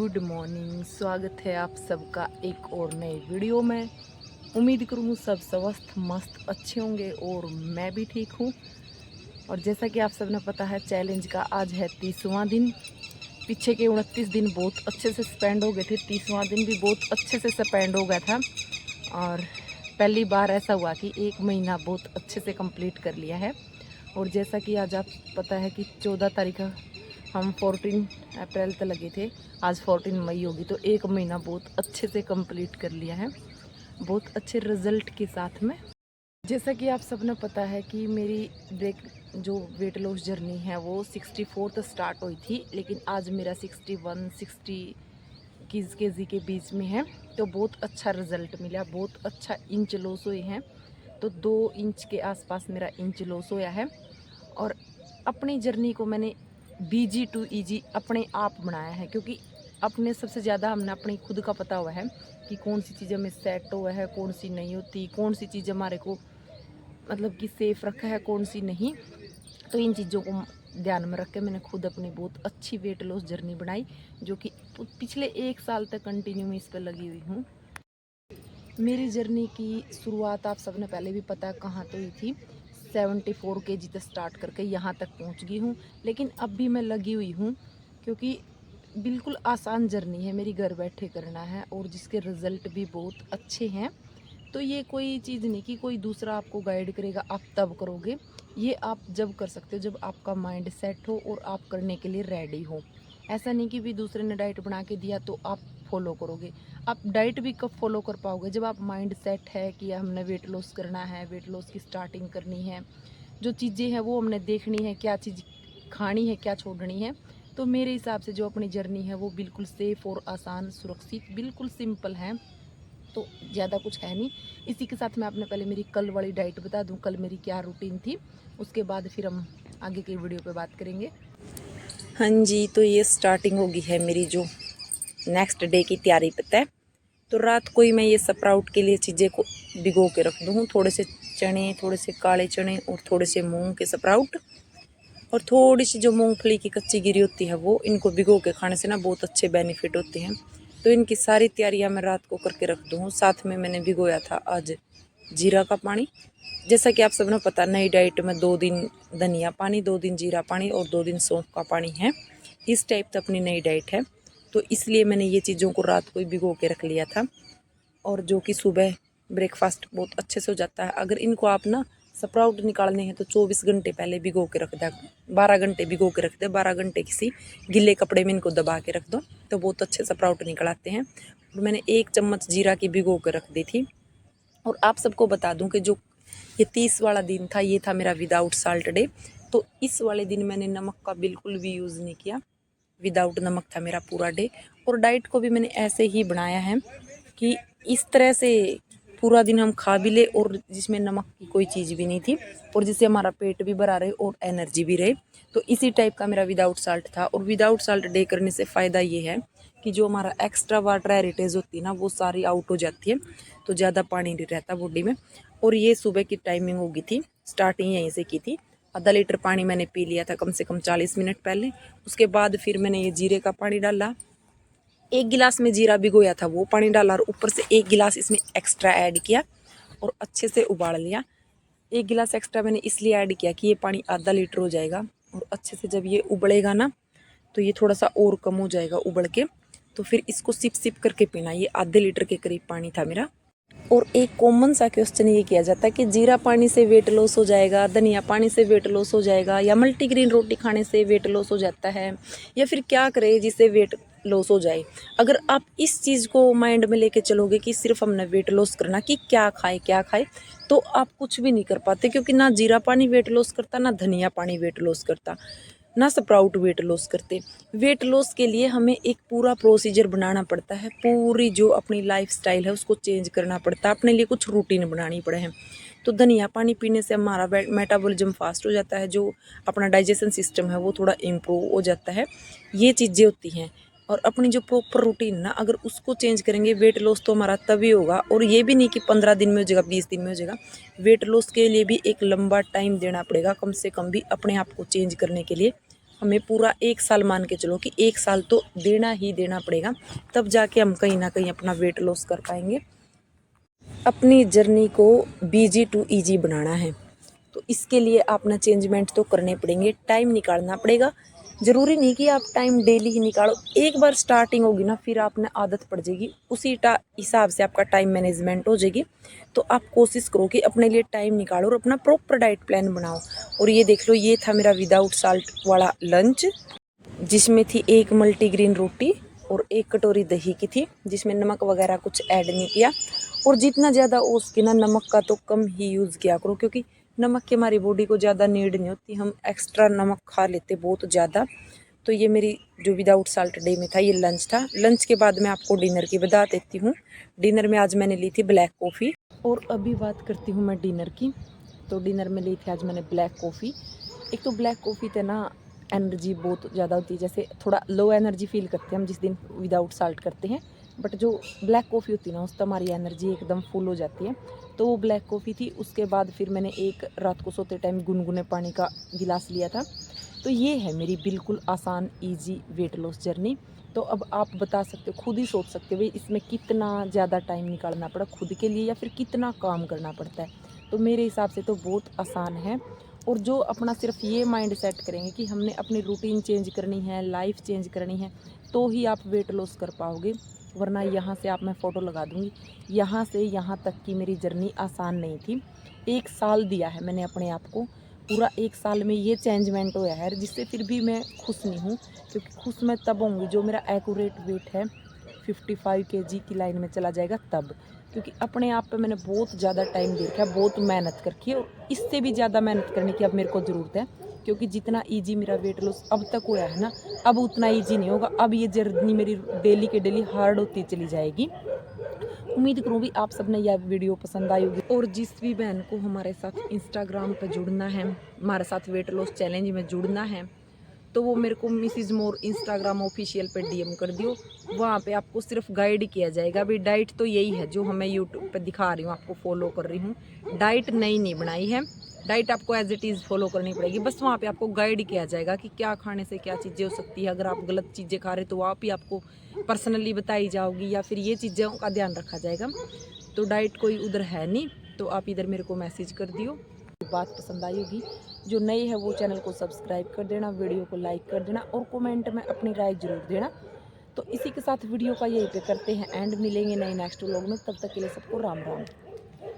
Good morning. स्वागत है आप सबका एक और नए वीडियो में। उम्मीद करूँ सब स्वस्थ मस्त अच्छे होंगे और मैं भी ठीक हूँ। और जैसा कि आप सबने पता है, चैलेंज का आज है 30वां दिन। पीछे के 29 दिन बहुत अच्छे से स्पेंड हो गए थे, 30वां दिन भी बहुत अच्छे से स्पेंड हो गया था। और पहली बार ऐसा हुआ कि 1 महीना बहुत अच्छे से कंप्लीट कर लिया है। और जैसा कि आज आप पता है कि 14 तारीख हम 14 अप्रैल तक लगे थे, आज 14 मई होगी, तो 1 महीना बहुत अच्छे से कंप्लीट कर लिया है, बहुत अच्छे रिजल्ट के साथ में। जैसा कि आप सबने पता है कि मेरी जो वेट लॉस जर्नी है वो 64 तक स्टार्ट हुई थी, लेकिन आज मेरा 61-60 केजी के बीच में है। तो बहुत अच्छा रिजल्ट मिला, बहुत अच्छा इंच लॉस हुए हैं। तो 2 इंच के आसपास मेरा इंच लॉस होया है। और अपनी जर्नी को मैंने बीजी टू ईजी अपने आप बनाया है, क्योंकि अपने सबसे ज़्यादा हमने अपनी खुद का पता हुआ है कि कौन सी चीज़ हमें सेट हुआ है, कौन सी नहीं होती, कौन सी चीज़ हमारे को मतलब कि सेफ़ रखा है, कौन सी नहीं। तो इन चीज़ों को ध्यान में रख के मैंने खुद अपनी बहुत अच्छी वेट लॉस जर्नी बनाई, जो कि पिछले 1 साल तक कंटिन्यू मैं इस पर लगी हुई हूँ। मेरी जर्नी की शुरुआत आप सबने पहले भी पता कहाँ तो हुई थी, 74 केजी तक स्टार्ट करके यहाँ तक पहुँच गई हूँ। लेकिन अब भी मैं लगी हुई हूँ, क्योंकि बिल्कुल आसान जर्नी है मेरी, घर बैठे करना है और जिसके रिज़ल्ट भी बहुत अच्छे हैं। तो ये कोई चीज़ नहीं कि कोई दूसरा आपको गाइड करेगा आप तब करोगे। ये आप जब कर सकते हो जब आपका माइंड सेट हो और आप करने के लिए रेडी हो। ऐसा नहीं कि भी दूसरे ने डाइट बना के दिया तो आप फॉलो करोगे। आप डाइट भी कब फॉलो कर पाओगे, जब आप माइंड सेट है कि हमने वेट लॉस करना है, वेट लॉस की स्टार्टिंग करनी है, जो चीज़ें हैं वो हमने देखनी है, क्या चीज़ खानी है, क्या छोड़नी है। तो मेरे हिसाब से जो अपनी जर्नी है वो बिल्कुल सेफ़ और आसान, सुरक्षित, बिल्कुल सिंपल है। तो ज़्यादा कुछ है नहीं। इसी के साथ मैं आपने पहले मेरी कल वाली डाइट बता दूं, कल मेरी क्या रूटीन थी, उसके बाद फिर हम आगे की वीडियो पे बात करेंगे। हाँ जी, तो ये स्टार्टिंग होगी है मेरी जो नेक्स्ट डे की तैयारी पता है। तो रात को ही मैं ये स्प्राउट के लिए चीज़ें को भिगो के रख दूँ, थोड़े से चने, थोड़े से काले चने और थोड़े से मूंग के स्प्राउट, और थोड़ी सी जो मूंगफली की कच्ची गिरी होती है वो, इनको भिगो के खाने से ना बहुत अच्छे बेनिफिट होते हैं। तो इनकी सारी तैयारियां मैं रात को करके रख दूँ। साथ में मैंने भिगोया था आज जीरा का पानी। जैसा कि आप सबने पता, नई डाइट में 2 दिन धनिया पानी, 2 दिन जीरा पानी और 2 दिन सौंफ का पानी है। इस टाइप से अपनी नई डाइट है, तो इसलिए मैंने ये चीज़ों को रात को ही भिगो के रख लिया था। और जो कि सुबह ब्रेकफास्ट बहुत अच्छे से हो जाता है। अगर इनको आप ना स्प्राउट निकालने हैं तो 24 घंटे पहले भिगो के रख दो, 12 घंटे भिगो के रख दो, 12 घंटे किसी गिले कपड़े में इनको दबा के रख दो, तो बहुत अच्छे स्प्राउट निकल आते हैं। और मैंने 1 चम्मच जीरा की भिगो के रख दी थी। और आप सबको बता दूं कि जो ये 30 वाला दिन था, ये था मेरा विदाउट साल्ट डे। तो इस वाले दिन मैंने नमक का बिल्कुल भी यूज़ नहीं किया, विदाउट नमक था मेरा पूरा डे। और डाइट को भी मैंने ऐसे ही बनाया है कि इस तरह से पूरा दिन हम खा भी ले और जिसमें नमक की कोई चीज़ भी नहीं थी, और जिससे हमारा पेट भी भरा रहे और एनर्जी भी रहे। तो इसी टाइप का मेरा विदाउट साल्ट था। और विदाउट साल्ट डे करने से फ़ायदा ये है कि जो हमारा एक्स्ट्रा वाटर हेरिटेज होती है ना, वो सारी आउट हो जाती है, तो ज़्यादा पानी नहीं रहता बॉडी में। और ये सुबह की टाइमिंग होगी थी, स्टार्टिंग यहीं से की थी। आधा लीटर पानी मैंने पी लिया था कम से कम 40 मिनट पहले। उसके बाद फिर मैंने ये जीरे का पानी डाला, 1 गिलास में जीरा भिगोया था वो पानी डाला, और ऊपर से 1 गिलास इसमें एक्स्ट्रा ऐड किया और अच्छे से उबाल लिया। 1 गिलास एक्स्ट्रा मैंने इसलिए ऐड किया कि ये पानी आधा लीटर हो जाएगा, और अच्छे से जब ये उबलेगा ना तो ये थोड़ा सा और कम हो जाएगा उबल के। तो फिर इसको सिप सिप करके पीना। ये आधे लीटर के करीब पानी था मेरा। और एक कॉमन सा क्वेश्चन ये किया जाता है कि जीरा पानी से वेट लॉस हो जाएगा, धनिया पानी से वेट लॉस हो जाएगा, या मल्टीग्रेन रोटी खाने से वेट लॉस हो जाता है, या फिर क्या करें जिससे वेट लॉस हो जाए। अगर आप इस चीज़ को माइंड में लेके चलोगे कि सिर्फ हमने वेट लॉस करना, कि क्या खाए, तो आप कुछ भी नहीं कर पाते, क्योंकि ना जीरा पानी वेट लॉस करता, ना धनिया पानी वेट लॉस करता, ना स्प्राउट वेट लॉस करते। वेट लॉस के लिए हमें एक पूरा प्रोसीजर बनाना पड़ता है, पूरी जो अपनी लाइफ स्टाइल है उसको चेंज करना पड़ता है, अपने लिए कुछ रूटीन बनानी पड़े हैं। तो धनिया पानी पीने से हमारा मेटाबॉलिज्म फास्ट हो जाता है, जो अपना डाइजेशन सिस्टम है वो थोड़ा इम्प्रूव हो जाता है। ये चीज़ें होती हैं। और अपनी जो प्रॉपर रूटीन ना, अगर उसको चेंज करेंगे, वेट लॉस तो हमारा तभी होगा। और ये भी नहीं कि 15 दिन में हो जाएगा, 20 दिन में हो जाएगा। वेट लॉस के लिए भी एक लंबा टाइम देना पड़ेगा, कम से कम भी अपने आप को चेंज करने के लिए हमें पूरा 1 साल मान के चलो कि 1 साल तो देना ही देना पड़ेगा, तब जाके हम कहीं ना कहीं अपना वेट लॉस कर पाएंगे। अपनी जर्नी को बीजी टू ईजी बनाना है, तो इसके लिए आपने चेंजमेंट तो करने पड़ेंगे, टाइम निकालना पड़ेगा। ज़रूरी नहीं कि आप टाइम डेली ही निकालो, एक बार स्टार्टिंग होगी ना फिर आपने आदत पड़ जाएगी, उसी हिसाब से आपका टाइम मैनेजमेंट हो जाएगी। तो आप कोशिश करो कि अपने लिए टाइम निकालो और अपना प्रॉपर डाइट प्लान बनाओ। और ये देख लो, ये था मेरा विदाउट साल्ट वाला लंच, जिसमें थी 1 मल्टीग्रेन रोटी और 1 कटोरी दही की थी, जिसमें नमक वगैरह कुछ ऐड नहीं किया। और जितना ज़्यादा हो सके ना नमक का तो कम ही यूज़ किया करो, क्योंकि नमक की हमारी बॉडी को ज़्यादा नीड नहीं होती, हम एक्स्ट्रा नमक खा लेते बहुत ज़्यादा। तो ये मेरी जो विदाउट साल्ट डे में था ये लंच था। लंच के बाद मैं आपको डिनर की बता देती हूँ। डिनर में आज मैंने ली थी ब्लैक कॉफ़ी। और अभी बात करती हूँ मैं डिनर की। तो डिनर में ली थी आज मैंने ब्लैक कॉफ़ी। एक तो ब्लैक कॉफ़ी थे ना एनर्जी बहुत ज़्यादा होती है, जैसे थोड़ा लो एनर्जी फील करते हैं हम जिस दिन विदाउट साल्ट करते हैं, बट जो ब्लैक कॉफ़ी होती है ना उससे हमारी एनर्जी एकदम फुल हो जाती है। तो वो ब्लैक कॉफ़ी थी। उसके बाद फिर मैंने एक रात को सोते टाइम गुनगुने पानी का गिलास लिया था। तो ये है मेरी बिल्कुल आसान ईजी वेट लॉस जर्नी। तो अब आप बता सकते हो, खुद ही सोच सकते हो भाई इसमें कितना ज़्यादा टाइम निकालना पड़ा खुद के लिए, या फिर कितना काम करना पड़ता है। तो मेरे हिसाब से तो बहुत आसान है। और जो अपना सिर्फ ये माइंड सेट करेंगे कि हमने अपनी रूटीन चेंज करनी है, लाइफ चेंज करनी है, तो ही आप वेट लॉस कर पाओगे। वरना यहाँ से आप, मैं फ़ोटो लगा दूँगी, यहाँ से यहाँ तक की मेरी जर्नी आसान नहीं थी। 1 साल दिया है मैंने अपने आप को, पूरा 1 साल में ये चेंजमेंट हुआ है, जिससे फिर भी मैं खुश नहीं हूँ। क्योंकि खुश मैं तब होंगी जो मेरा एक्यूरेट वेट है 55 केजी की लाइन में चला जाएगा तब। क्योंकि अपने आप पे मैंने बहुत ज़्यादा टाइम दे रखा है, बहुत मेहनत करके, और इससे भी ज़्यादा मेहनत करने की अब मेरे को ज़रूरत है। क्योंकि जितना ईजी मेरा वेट लॉस अब तक हुआ है ना, अब उतना ईजी नहीं होगा। अब ये जर्नी मेरी डेली के डेली हार्ड होती चली जाएगी। उम्मीद करूँ भी आप सबने यह वीडियो पसंद आई होगी। और जिस भी बहन को हमारे साथ इंस्टाग्राम पर जुड़ना है, हमारे साथ वेट लॉस चैलेंज में जुड़ना है, तो वो मेरे को मिसिज मोर इंस्टाग्राम ऑफिशियल पे डीएम कर दियो। वहाँ पे आपको सिर्फ गाइड किया जाएगा। अभी डाइट तो यही है जो हमें यूट्यूब पे दिखा रही हूँ, आपको फॉलो कर रही हूँ। डाइट नई नहीं बनाई है, डाइट आपको एज इट इज़ फॉलो करनी पड़ेगी। बस वहाँ पे आपको गाइड किया जाएगा कि क्या खाने से क्या चीज़ें हो सकती है। अगर आप गलत चीज़ें खा रहे तो आप ही आपको पर्सनली बताई जाओगी, या फिर ये चीज़ों का ध्यान रखा जाएगा। तो डाइट कोई उधर है नहीं, तो आप इधर मेरे को मैसेज कर दियो। बात पसंद आई होगी, जो नई है वो चैनल को सब्सक्राइब कर देना, वीडियो को लाइक कर देना, और कमेंट में अपनी राय जरूर देना। तो इसी के साथ वीडियो का यहीं पे करते हैं एंड, मिलेंगे नए नेक्स्ट व्लॉग में। तब तक के लिए सबको राम राम।